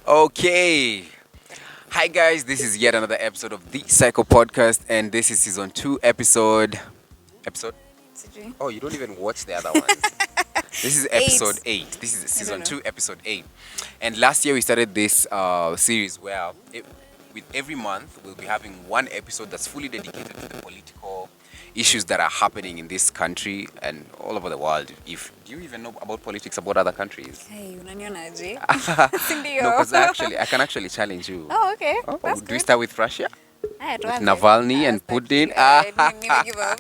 Okay. Hi guys, this is yet another episode of the Cyco podcast, and this is season 2 episode. Sijui. Oh, you don't even watch the other ones. This is episode 8. This is I don't season know. 2 episode 8. And last year we started this series where with every month we'll be having one episode that's fully dedicated to the political issues that are happening in this country and all over the world. If do you even know about politics about other countries? Hey, unanionaje? No, because I can actually challenge you. Oh, okay. Oh, That's do we good. start with Russia? Haya, With tuanze. Navalny and Sitaki. Putin? Give up.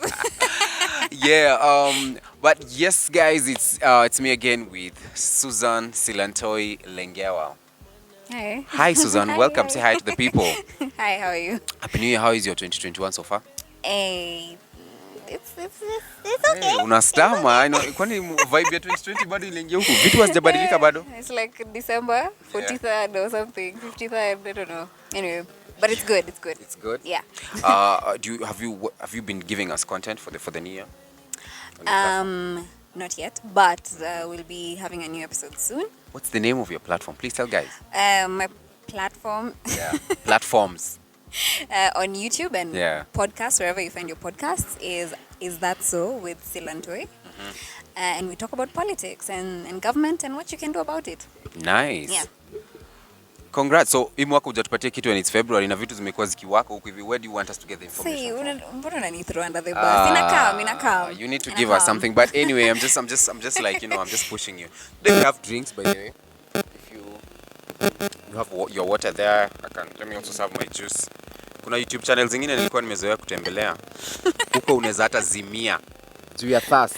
Yeah, but yes, guys, it's me again with Susan Silantoi Lengewa. Hi. Hi, Susan. Hi, Welcome. hi. Say hi to the people. Hi, how are you? Happy New Year. How is your 2021 so far? Hey, it's Hey, okay. unastama. Kwani vibe ya 2020 bado iliingia huku? Vitu hazijabadilika bado? It's like December 43rd or something, 53rd, I don't know. Anyway, but it's good. It's good. It's good. Yeah. Have you been giving us content for the new year? On the platform? Not yet, but we'll be having a new episode soon. What's the name of your platform? Please tell guys. My platform Yeah. Platforms. on YouTube and Yeah. podcasts, wherever you find your podcasts, is That So with Silantoi. And we talk about politics and government and what you can do about it. Nice. Yeah. Congrats. So, hii mwaka hujatupatia kitu and it's February na vitu zimekuwa zikiwaka huku hivi. Where do you want us to get the information See, from? mbona unani throw under the bus? Inakam. You need to give us something. But anyway, I'm just like, I'm just pushing you. Do you have drinks, by the way? If you have your water there, let me also serve my juice. Kuna YouTube channel zingine nilikuwa nimezoea kutembelea. Huko unaweza hata zimia. Juu ya thirst.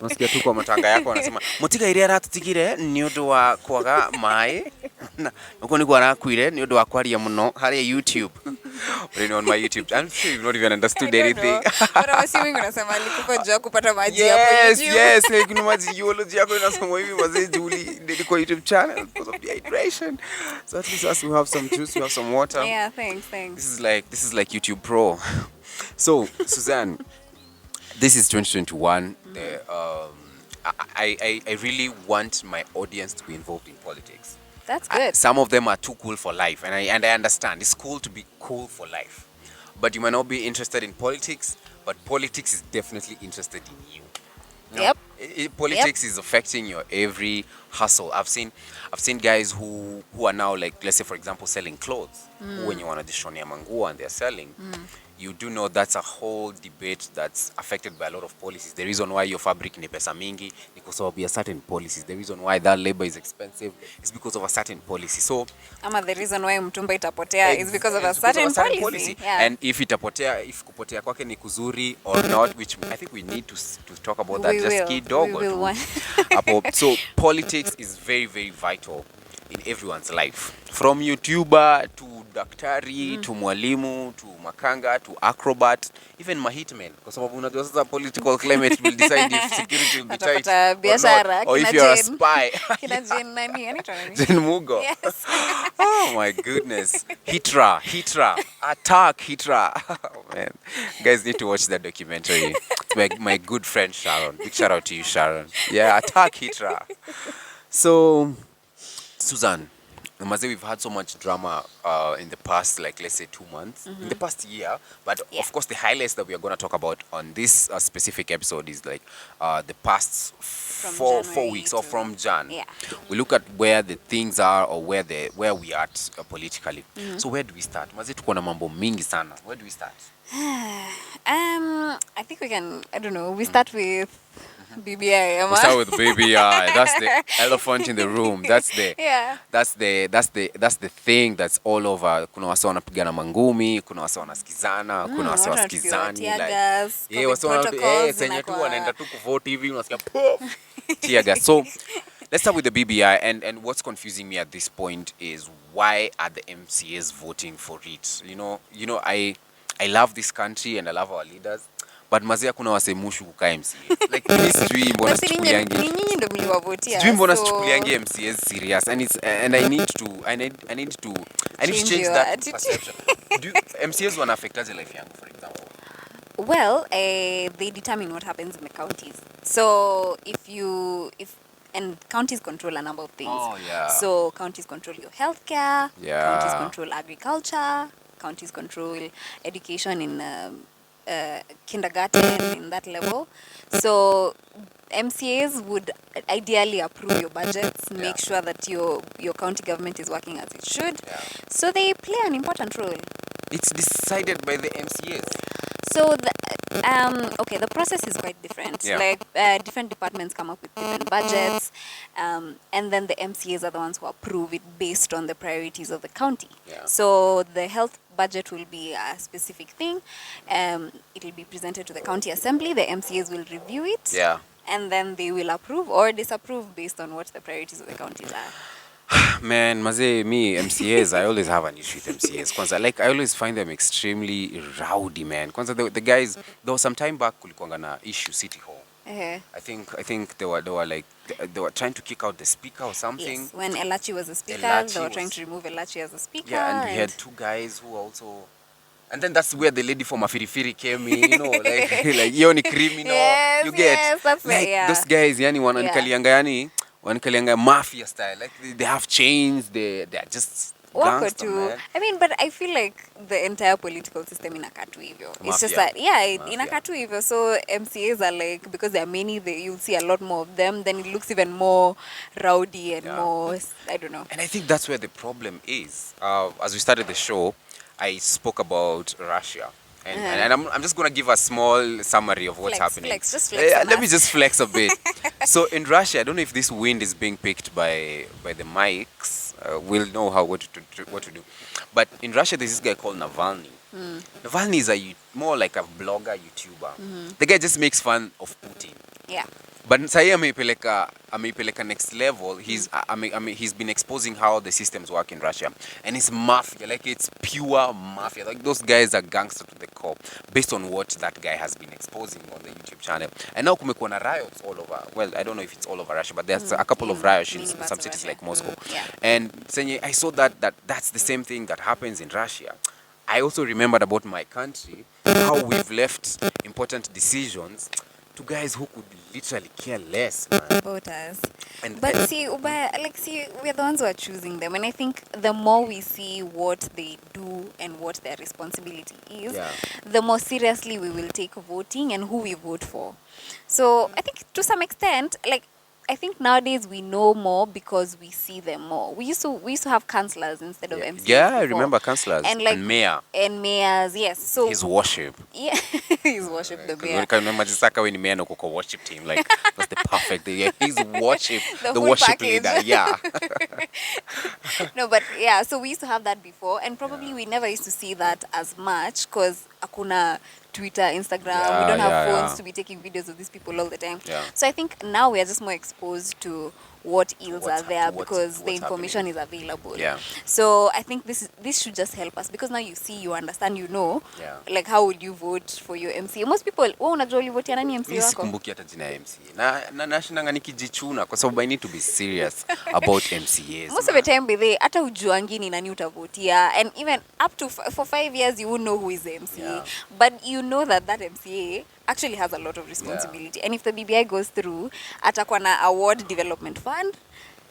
Unasikia tu kwa matanga yako wanasema mutiga iria ratutigire ni undu wa kwaga mai. Nuko niko arakwire ni undu wa kwaria muno hari YouTube. On my YouTube. I'm sure you've not even understood anything. But I'm assuming unasema alikufa juu ya kupata maji hapo YouTube. Yes, kuna maji geology yako inasoma hivi wazee Julie ndio YouTube channel because of dehydration. So at least us we have some juice, we have some water. Yeah, thanks. This is like YouTube Pro. So, Suzanne, this is 2021. I really want my audience to be involved in politics. That's good. Some of them are too cool for life, and I understand. It's cool to be cool for life. But you might not be interested in politics, but politics is definitely interested in you. You know, Yep. Politics is affecting your every hustle. I've seen guys who are now, like, let's say for example, selling clothes. When you want to dishonia manguo and they're selling, you do know that's a whole debate that's affected by a lot of policies. The reason why your fabric ni pesa mingi ni because of a certain policies. The reason why that labor is expensive is because of a certain policy. So Ama the reason why mtumba itapotea is because of a certain policy. Yeah. And if kupotea kwake ni kuzuri or not, which I think we need to talk about that We just will. kidogo We will tu. So politics is very, very vital in everyone's life. From YouTuber to daktari to mwalimu to makanga to acrobat, even mahitman, kwa sababu unajua sasa political climate will decide if security will be tight Atapata or biashara, not, or if kina you're a Jane. spy. Kina Jane nani? Anaitwa nani? Jen Mugo. Yes. Oh my goodness. Hitra. Attack Hitra. Oh man. You guys need to watch that documentary. It's my good friend Sharon. Big shout out to you, Sharon. Yeah, Attack Hitra. So, Susan, Maze, we've had so much drama in the past, like let's say 2 months, in the past year. But Yeah. of course, the highlights that we are going to talk about on this specific episode is like the past four January weeks or to- from Jan. Yeah. We look at where the things are or where we are at, politically. So where do we start? Maze, tuko na mambo mingi sana. Where do we start? I think we can, I don't know, we start with BBI. We start with BBI. That's the elephant in the room. That's the Yeah. that's the thing that's all over. Kuna wase wanapigana mangumi, kuna wase wanasikizana, kuna wase watu wasikizani, wanatupiwa tear gas, yeah, COVID wase wana protocols senye tu zinakuwa- wanaenda tu kuvote hivi unasikia poof tear gas. So let's start with the BBI, and what's confusing me at this point is why are the MCAs voting for it? You know I love this country and I love our leaders. But mazia kuna wasemushu kukaa MCA. Like mimi sijui mbona Basi sichukuliangi. ni nyinyi ndio mliwavotia. Sijui mbona so sichukuliangi MCAs serious, and I need to Change change your that attitude. perception. Do MCAs wana affect aje life yangu, for example? Well, they determine what happens in the counties. So if and counties control a number of things. Oh, yeah. So counties control your healthcare. Yeah. Counties control agriculture. Counties control education in kindergarten in that level. So MCAs would ideally approve your budgets, make sure that your county government is working as it should. Yeah. So they play an important role. It's decided by the MCAs. So the process is quite different. Yeah. Like different departments come up with different budgets, and then the MCAs are the ones who approve it based on the priorities of the county. Yeah. So the health budget will be a specific thing. It will be presented to the county assembly. The MCAs will review it. Yeah. And then they will approve or disapprove based on what the priorities of the counties are. Man, maze, me, MCAs, I always have an issue with MCAs. Kwanza, like, I always find them extremely rowdy, man. Kwanza, the guys, there was some time back, kulikuanga na issue City Hall. Uh-huh. I think they were trying to kick out the speaker or something. Yes, when Elachi was a speaker, they were trying to remove Elachi as a speaker. Yeah, and we had two guys who also... And then that's where the lady from Afirifiri came in, you know, like yoni criminal. Yes, you get yes, that's like yeah. those guys, yani wananikalianga mafia style. Like they have chains, they're just gangster, man. I mean, but I feel like the entire political system inakaa tu hivyo. It's just Mafia. that, inakaa tu hivyo. So MCAs are like, because there are many, you'll see a lot more of them, then it looks even more rowdy and more, I don't know. And I think that's where the problem is. As we started the show, I spoke about Russia. And I'm just going to give a small summary of what's happening. Just flex let me just flex a bit. So in Russia, I don't know if this wind is being picked by the mics. We'll know what to do. But in Russia, there's this guy called Navalny. Navalny is more like a blogger, YouTuber. The guy just makes fun of Putin. Yeah. But sahi ameipeleka next level. He's been exposing how the systems work in Russia, and it's mafia, like it's pure mafia. Like those guys are gangster to the core, based on what that guy has been exposing on the YouTube channel. And now kumekuwa na riots all over. Well, I don't know if it's all over Russia, but there's a couple of riots in some cities like Moscow. Yeah. And Senye, I saw that's the same thing that happens in Russia. I also remembered about my country, how we've left important decisions to guys who could literally care less, man. About us. But we're the ones who are choosing them. And I think the more we see what they do and what their responsibility is, the more seriously we will take voting and who we vote for. So I think to some extent, I think nowadays we know more because we see them more. We used to have councillors instead of MCAs. Yeah, before. I remember councillors and mayor. And mayors, yes. So his worship. Yeah, his worship, the mayor. I can remember Jisaka when mayor no koko worship team. Like that's the perfect thing. Yeah, his worship, the worship package. leader. Yeah. No, but yeah, so we used to have that before, and probably we never used to see that as much because akuna Twitter, Instagram, we don't have phones to be taking videos of these people all the time. Yeah. So I think now we are just more exposed to what ills are there because the information is available. Yeah. So I think this should just help us because now you see, you understand, you know, like how would you vote for your MCA? Most people, unajua ulivotia nani MCA wako? Sikumbuki hata jina ya MCA. Na nashinanga nikijichuna kwa sababu I need to be serious about MCAs. Most of the time by the hata ujuangi ni nani utavotia, and even up to for 5 years you won't know who is the MCA. Yeah. But you know that MCA actually has a lot of responsibility. And if the BBI goes through, atakuwa na award development fund.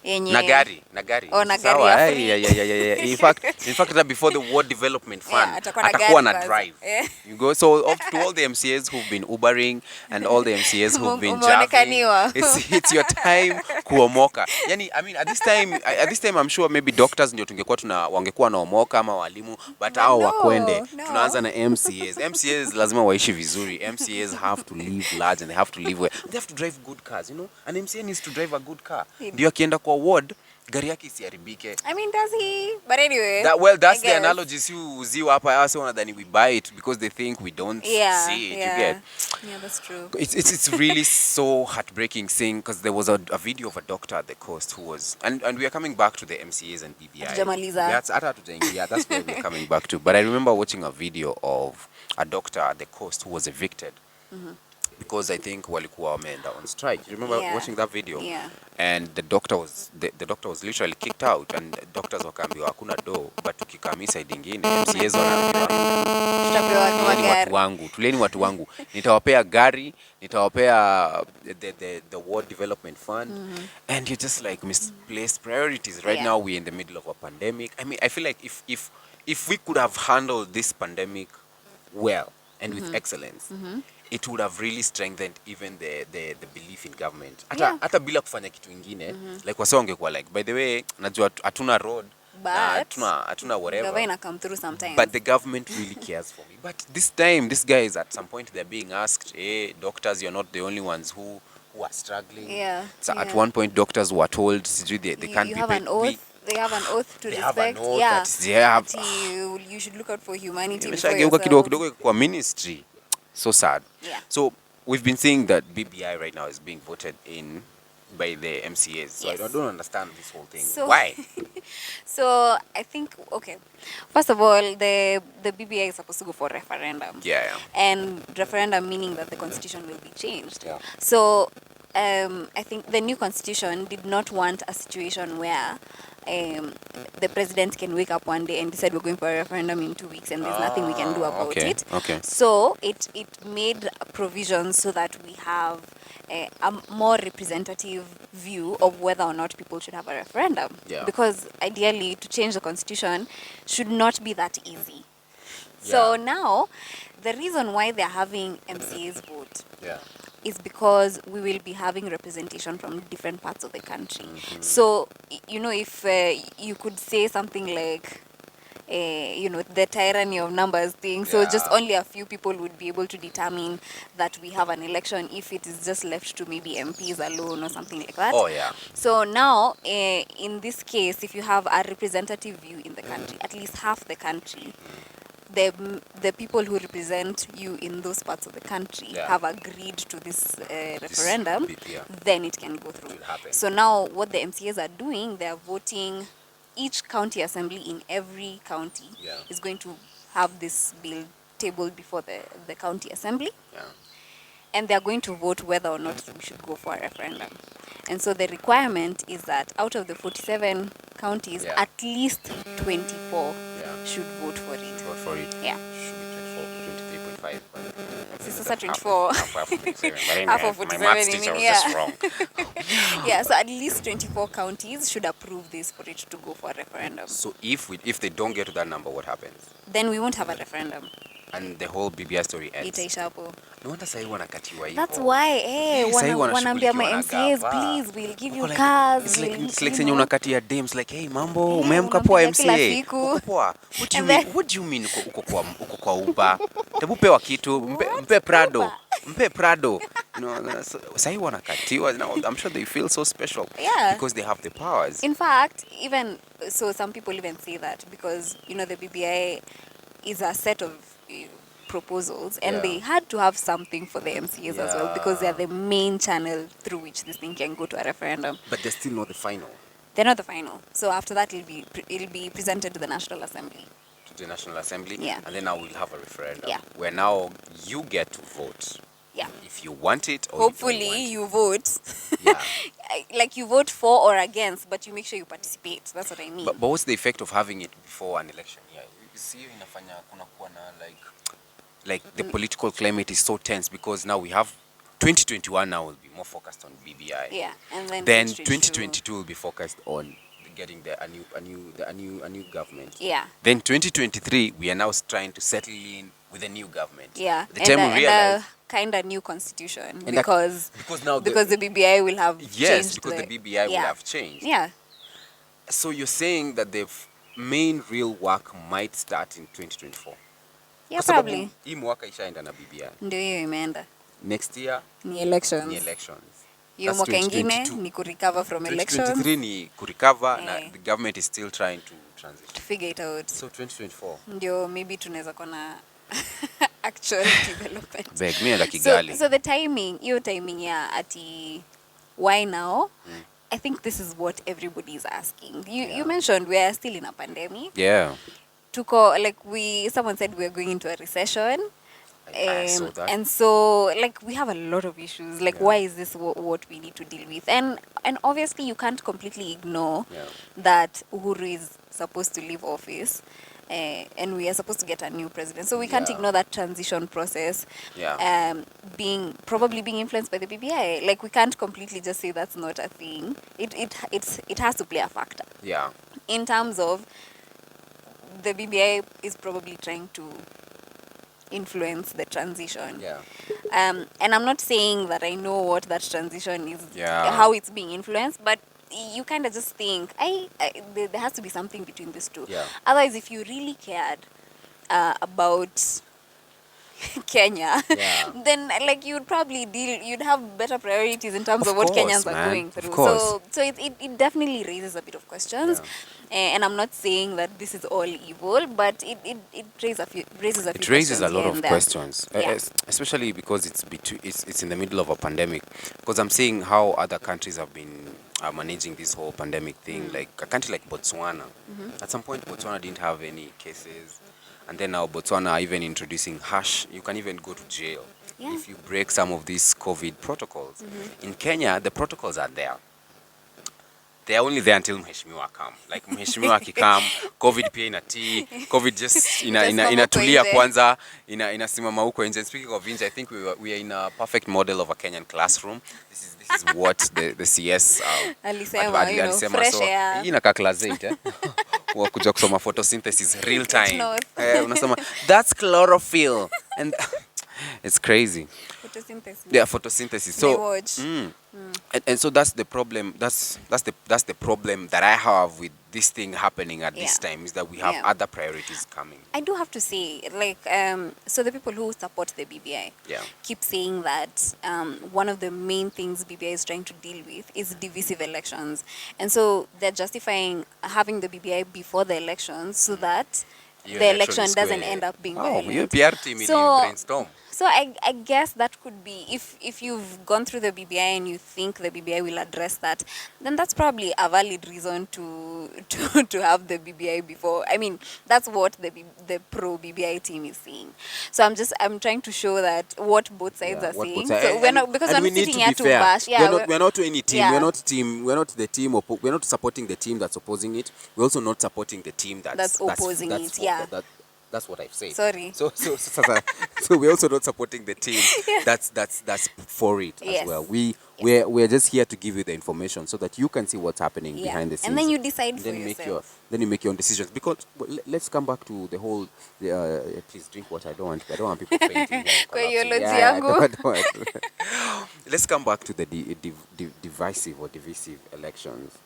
Nagari. Oh, Nagari. Yeah. In fact, that before the ward development fund, atakuwa na drive. Yeah. You go. So to all the MCAs who've been Ubering and all the MCAs who've been jamming, it's your time kuomoka. Yani, I mean, at this time, I'm sure maybe doctors ndio wangekuwa naomoka ama walimu, but hao wakwende. Tunaanza na MCAs. MCAs lazima waishi vizuri. MCAs have to live large and they have to live well. They have to drive good cars, you know. An MCA needs to drive a good car. Ndio akienda kwa ward, gari yake isiharibike. I mean, does he? But anyway. That's the analogy. Uziwa hapa hasa wanadhani we buy it because they think we don't see it. You get? Yeah, that's true. It's really so heartbreaking seeing, because there was a video of a doctor at the coast who was, and we are coming back to the MCAs and BBI. That's where we're coming back to. But I remember watching a video of a doctor at the coast who was evicted. because I think walikuwa wameenda on strike. You remember watching that video? Yeah. And the doctor was literally kicked out, and doctors wakaambiwa hakuna do, but tukikaa side ingine MCAs wanaambiwa tuleni watu wangu nitawapea gari, nitawapea the ward development fund. And you're just like misplaced priorities. Right now we're in the middle of a pandemic. I mean, I feel like if we could have handled this pandemic well and with excellence, it would have really strengthened even the belief in government. Hata bila kufanya kitu ingine, like wase wangekuwa like, by the way, najua hatuna road, hatuna whatever, come through sometimes. But the government really cares for me. But this time, these guys, at some point, they're being asked, hey, doctors, you're not the only ones who are struggling. So at one point, doctors were told, they can't be paid. They have an oath to respect. You should look out for humanity before yourself. Ministry. So sad. So we've been seeing that BBI right now is being voted in by the MCAs. So I don't understand this whole thing. So, why? So I think, okay, first of all, the BBI is supposed to go for referendum. And referendum meaning that the constitution will be changed. So I think the new constitution did not want a situation where the president can wake up one day and decide we're going for a referendum in 2 weeks and there's nothing we can do about it. So it made provisions so that we have a more representative view of whether or not people should have a referendum. Because ideally, to change the constitution should not be that easy. So now, the reason why they're having MCAs vote is because we will be having representation from different parts of the country. So, if you could say something like, the tyranny of numbers thing. So just only a few people would be able to determine that we have an election if it is just left to maybe MPs alone or something like that. So now, in this case, if you have a representative view in the country, at least half the country, the people who represent you in those parts of the country have agreed to this referendum, then it can go through. So now what the MCAs are doing, they are voting. Each county assembly in every county is going to have this bill tabled before the county assembly. And they are going to vote whether or not we should go for a referendum. And so the requirement is that out of the 47 counties, at least 24 should vote for it. Yeah. Should be 24, 23.5. This is 24. Half of 47, my maths teacher was just wrong. So at least 24 counties should approve this for it to go for a referendum. So if they don't get to that number, what happens? Then we won't have a referendum. And the whole BBI story ends. Itaisha hapo. No wonder sahi wanakatiwa hivyo. That's why, wanaambia my MCAs, please, we'll give you cars. It's like saying unakatia dames like, hey, mambo, umeamka poa MCA. Uko poa. What do you mean uko kwa Uber? Hebu pewa kitu, mpe Prado. Mpe Prado. Sahi wanakatiwa. Now I'm sure they feel so special. Because they have the powers. In fact, even so some people even say that because the BBI is a set of proposals and they had to have something for the MCAs as well because they are the main channel through which this thing can go to a referendum. But they're still not the final. They're not the final. So after that it'll be presented to the National Assembly. To the National Assembly? Yeah. And then now we'll have a referendum. Yeah. Where now you get to vote. Yeah. If you want it or hopefully you vote. Yeah. Like you vote for or against, but you make sure you participate. That's what I mean. But what's the effect of having it before an election? Yeah. You see, inafanya kuna kuwa na like the political climate is so tense because now we have 2021 now will be more focused on BBI. Yeah. And then 2022 will be focused on getting a new government. Yeah. Then 2023 we are now trying to settle in with a new government. Yeah. The time we realize kind of new constitution because the BBI will have changed. Yes, because the BBI will have changed. Yeah. So you're saying that the main real work might start in 2024. Yeah, probably. Hii mwaka ishaenda na BBI. Ndio hiyo imeenda. Next year ni elections. Hiyo mwaka ingine ni kurecover from elections. 2023 ni kurecover na the government is still trying to transition. To figure it out. So 2024. Ndio maybe tunaweza kuna actual development. Beg me la Kigali. So the timing, your timing ati why now? I think this is what everybody is asking. You mentioned we are still in a pandemic. Yeah. Someone said we are going into a recession. I saw that. And so, like, we have a lot of issues. Like, why is this what we need to deal with? And obviously, you can't completely ignore that Uhuru is supposed to leave office, and we are supposed to get a new president. So we can't ignore that transition process. Probably being influenced by the BBI. Like, we can't completely just say that's not a thing. It has to play a factor. Yeah. In terms of the BBI is probably trying to influence the transition. Yeah. And I'm not saying that I know what that transition is, how it's being influenced, but you kind of just think, there has to be something between these two. Yeah. Otherwise, if you really cared about Kenya, then like you'd probably you'd have better priorities in terms of what Kenyans are going through. So it definitely raises a bit of questions. And I'm not saying that this is all evil, but it raises a few questions. It raises a lot of questions, especially because it's in the middle of a pandemic. Because I'm seeing how other countries have been managing this whole pandemic thing. Like a country like Botswana. At some point, Botswana didn't have any cases. And then now Botswana are even introducing you can even go to jail if you break some of these COVID protocols. In Kenya, the protocols are there. They are only there until Mheshimiwa come. Like Mheshimiwa akikam, COVID pia inatii, COVID just inatulia kwanza, inasimama huko nje. Speaking of nje, I think we are in a perfect model of a Kenyan classroom. This is what the CS alisema, fresh air. Hii inakaa class 8 wakuja kusoma photosynthesis real time. Unasema that's chlorophyll and it's crazy. Photosynthesis. Yeah, photosynthesis. So and so that's the problem. That's the problem that I have with this thing happening at this time, is that we have other priorities coming. I do have to say, like, so the people who support the BBI keep saying that one of the main things BBI is trying to deal with is divisive elections, and so they're justifying having the BBI before the elections so that the election doesn't end up being violent. Your PR team brainstorm. So I guess that could be, if you've gone through the BBI and you think the BBI will address that, then that's probably a valid reason to have the BBI before. I mean, that's what the pro BBI team is saying. So I'm trying to show that what both sides are saying. So we're not, because we're not sitting here to bash. We're not any team. Yeah. We're not the team. We're not supporting the team that's opposing it. We're also not supporting the team that's opposing it. That's what I've said. Sorry. So we're also not supporting the team that's for it as well. We're just here to give you the information so that you can see what's happening behind the scenes. And then you decide for yourself. Then you make your own decisions. Because let's come back to the whole. Please drink water. I don't want people fainting. Let's come back to the divisive elections,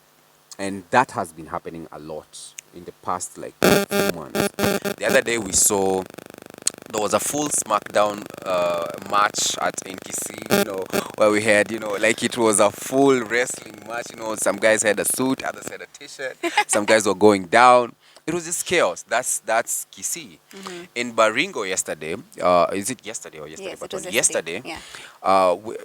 and that has been happening a lot in the past few months. The other day we saw there was a full SmackDown match at NKC, where we had, like it was a full wrestling match. Some guys had a suit, others had a t-shirt, some guys were going down. It was just chaos. That's Kisii. In Baringo yesterday, is it yesterday or yesterday? Yes, it was yesterday.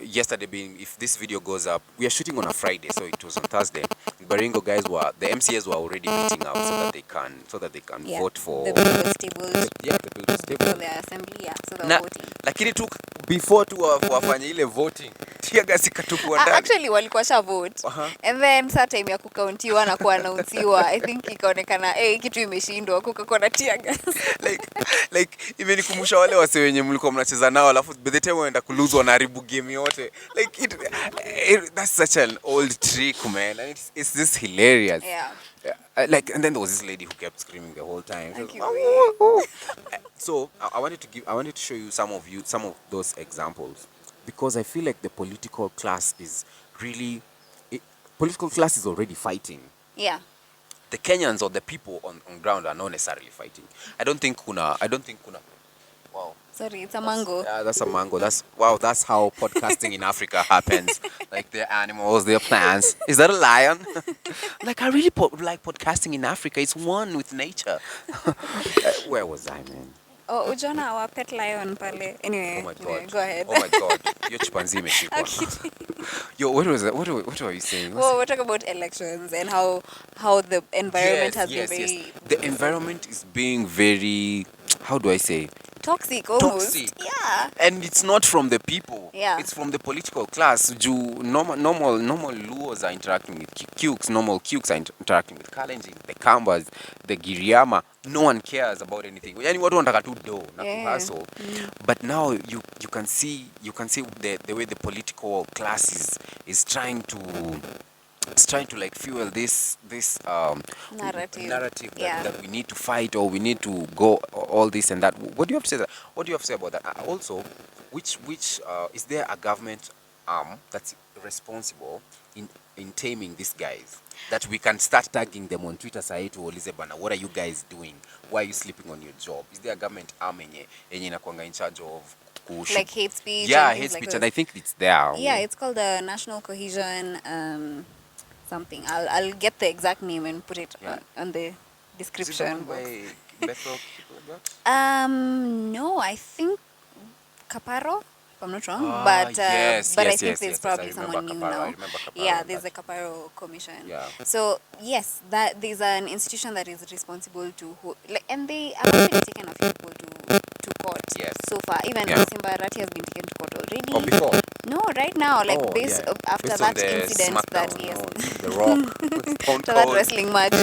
Yesterday being, if this video goes up, we are shooting on a Friday, so it was on Thursday. Baringo guys the MCAs were already meeting up so that they can vote for the bill was tabled. The bill was tabled for the assembly. So they were voting. Lakini tu before tu wafanye ile voting, tear gas ikatupwa ndani. Actually walikuwa sha vote. And then saa time ya kukauntiwa na kuannouncewa, I think ikaonekana kitu imeshindwa, kukakuwa na tear gas. like imenikumbusha wale wase wenye mlikuwa mnacheza nao, alafu by the time waenda kulose wanaharibu game yote. Like that's such an old trick, man. And it's just hilarious. And then there was this lady who kept screaming the whole time. So I wanted to show you some of those examples, because I feel like the political class is already fighting. Yeah. The Kenyans or the people on ground are not necessarily fighting. I don't think kuna. Wow. Sorry, it's a mango. That's a mango. That's how podcasting in Africa happens. Like they're animals, they're plants. Is that a lion? Like I really like podcasting in Africa. It's one with nature. Where was I, man? Oh, ujona our pet lion pale. Anyway, oh my God. Go ahead. Oh my God. Your chimpanzee imeshikwa. Yo, what was that? What were you saying? Well, we're talking about elections and how the environment has been very... The environment is being very, how do I say? toxic almost. Toxic. Yeah. And it's not from the people. Yeah. It's from the political class. Normal Luos are interacting with Kukes. Normal Kukes are interacting with Kalenjin, the Kambas, the Giriama. No one cares about anything. Yani watu wanataka tu do na kuhustle. But now you can see the way the political class is trying to like fuel this narrative that we need to fight, or we need to go all this and that. What do you have to say about that? Also, which is there a government arm that's responsible in taming these guys, that we can start tagging them on Twitter, say to Olizabana, what are you guys doing? Why are you sleeping on your job? Is there a government arm enye inakuanga in charge of like hate speech? Yeah, hate speech, and I think it's there. Yeah, it's called the National Cohesion something. I'll get the exact name and put it on the description box. No, I think Caparo, if I'm not wrong, but I think there's probably someone new now. Yeah, there's a Caparo Commission. Yeah. So yes, that there's an institution that is responsible to and they have actually taken a few people to court. Yes. So far, even Simba Arati has been taken to court already. Or before? No, right now, like after that incident that the Rock, after that wrestling match,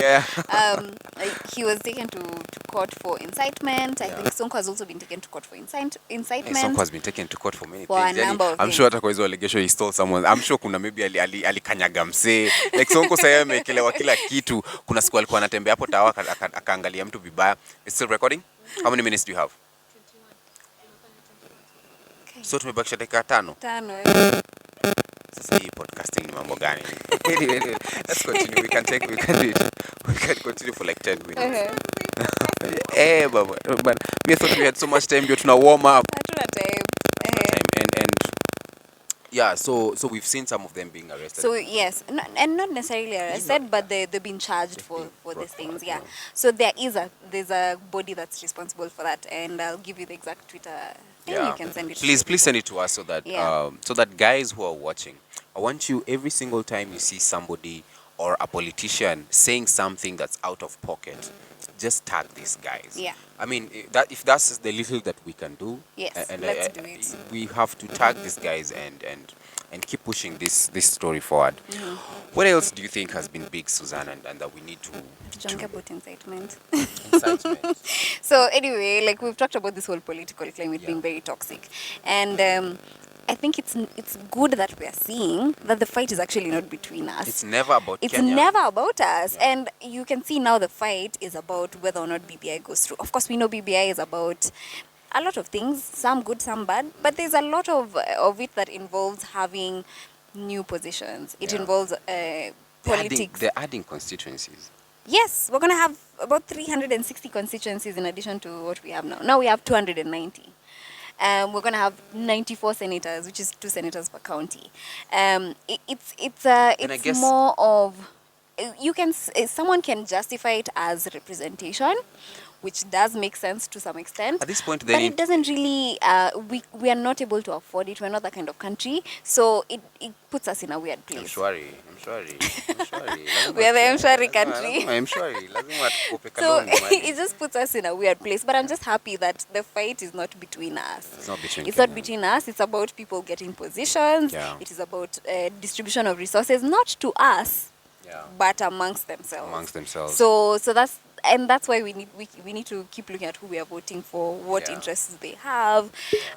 he was taken to court for incitement. I think Sonko has also been taken to court for incitement. Sonko has been taken to court for many for things. A number of I'm sure hata kwa hizo allegation he stole someone. I'm sure kuna maybe alikanyaga msee. Like Sonko sasa amekelewa kila kitu. Kuna siku alikuwa anatembea hapo tawa akaangalia mtu vibaya. It's still recording? How many minutes do you have? So tumebakisha dakika 5. Sasa hii podcasting ni mambo gani? Let's continue. We can continue for like 10 minutes. Baba. But we thought we had so much time to warm up. And yeah, so we've seen some of them being arrested. So yes, not necessarily arrested, but they've been charged for these things. Yeah. So there's a body that's responsible for that, and I'll give you the exact Twitter. Yeah. You can send it. Please send it to us so that guys who are watching, I want you, every single time you see somebody or a politician saying something that's out of pocket, just tag these guys. Yeah. I mean, if that's the little that we can do, yes, and let's do it. We have to tag these guys and keep pushing this story forward. What else do you think has been big, Suzanne, and that we need to... Don't care about incitement. Incitement. So anyway, like we've talked about this whole political climate being very toxic. And I think it's good that we are seeing that the fight is actually not between us. It's never about It's Kenya. never about us. Yeah. And you can see now the fight is about whether or not BBI goes through. Of course, we know BBI is about a lot of things, some good, some bad, but there's a lot of it that involves having new positions. It involves politics. They're adding constituencies. Yes, we're going to have about 360 constituencies in addition to what we have now. Now we have 290. We're going to have 94 senators, which is 2 senators per county. It's more of, someone can justify it as representation, which does make sense to some extent. At this point, but it doesn't really, we are not able to afford it. We're not that kind of country. So it puts us in a weird place. I'm sorry. We are the Mshwari country. So it just puts us in a weird place. But I'm just happy that the fight is not between us. It's not between us. It's about people getting positions. Yeah. It is about distribution of resources, not to us, but amongst themselves. So that's why we need to keep looking at who we are voting for, what interests they have,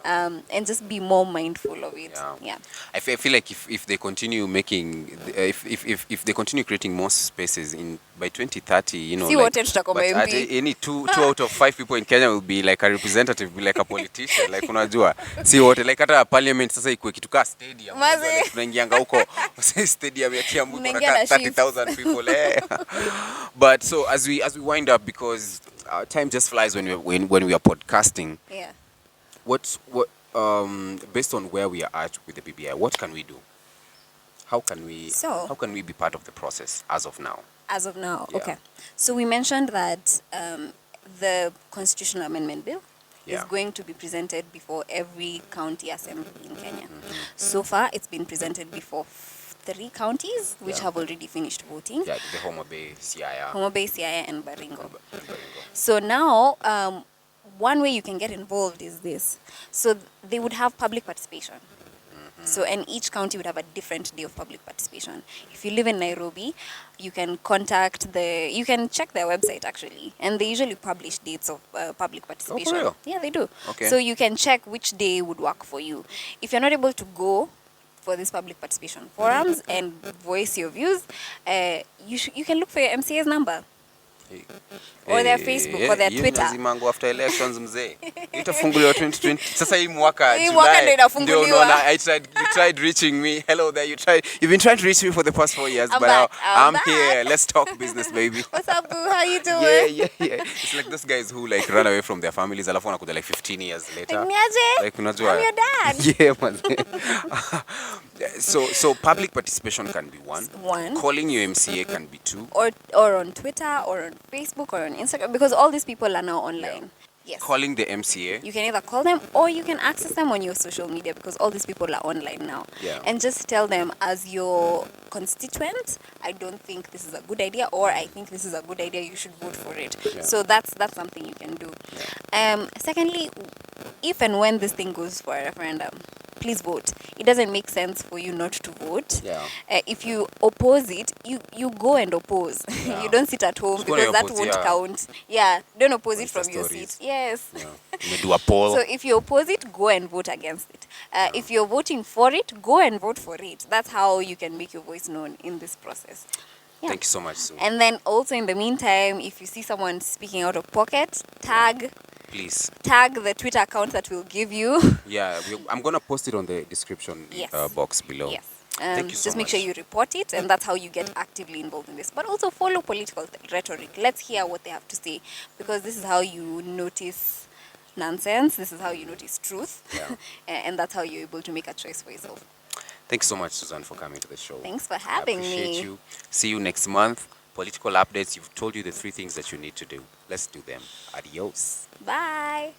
and just be more mindful of it. Yeah. I feel like if they continue making, if they continue creating more spaces by 2030, you know, any two out of 5 people in Kenya will be like a representative, be like a politician, like unajua, si wote like hata parliament sasa ikuwe kitu ka stadium, tunaingianga huko stadium ya Kiambu kuna 30,000 people. But so as we wind up, because time just flies when we are podcasting. Yeah. What based on where we are at with the BBI, what can we do? How can we be part of the process as of now? As of now, okay. So we mentioned that the constitutional amendment bill is going to be presented before every county assembly in Kenya. So far, it's been presented before 3 counties, which have already finished voting. Yeah, the Homa Bay, Siaya, and Baringo. So now, one way you can get involved is this. So they would have public participation. So, and each county would have a different day of public participation. If you live in Nairobi, you can you can check their website actually, and they usually publish dates of public participation. Oh, for real? Yeah, they do. Okay. So you can check which day would work for you. If you're not able to go for these public participation forums and voice your views, you can look for your MCA's number. Or their Facebook or their Twitter. Mango after elections mzee. Itafunguliwa 2020. Sasa hii mwaka Hii mwaka ndio inafunguliwa. Ndio unaona you tried reaching me. Hello there. You've been trying to reach me for the past 4 years, but I'm here. Let's talk business, baby. What's up, boo? How you doing? Yeah. It's like those guys who like run away from their families alafu wanakuja like 15 years later. Like unajua. I'm your dad. Yeah, man. So public participation can be one. Calling your MCA can be two. Or on Twitter or on Facebook or on Instagram, because all these people are now online. Yeah. Yes. Calling the MCA. You can either call them or you can access them on your social media, because all these people are online now. Yeah. And just tell them, as your constituent, I don't think this is a good idea, or I think this is a good idea, you should vote for it. Yeah. So that's something you can do. Yeah. Secondly, if and when this thing goes for a referendum, please vote. It doesn't make sense for you not to vote. Yeah. If you oppose it, you go and oppose. Yeah. You don't sit at home, because that won't count. Yeah, don't oppose it from your seat. Yes. Yeah. You do a poll. So if you oppose it, go and vote against it. If you're voting for it, go and vote for it. That's how you can make your voice known in this process. Yeah. Thank you so much, Sue. And then also in the meantime, if you see someone speaking out of pocket, please tag the Twitter account that we'll give you. Yeah, I'm gonna post it on the description box below. Yes. Thank you so just make sure you report it, and that's how you get actively involved in this. But also follow political rhetoric. Let's hear what they have to say, because this is how you notice nonsense. This is how you notice truth. Yeah. And that's how you're able to make a choice for yourself. Thanks so much, Susan, for coming to the show. Thanks for having me. I appreciate you. See you next month. Political updates. You've told you the 3 things that you need to do. Let's do them. Adios. Bye.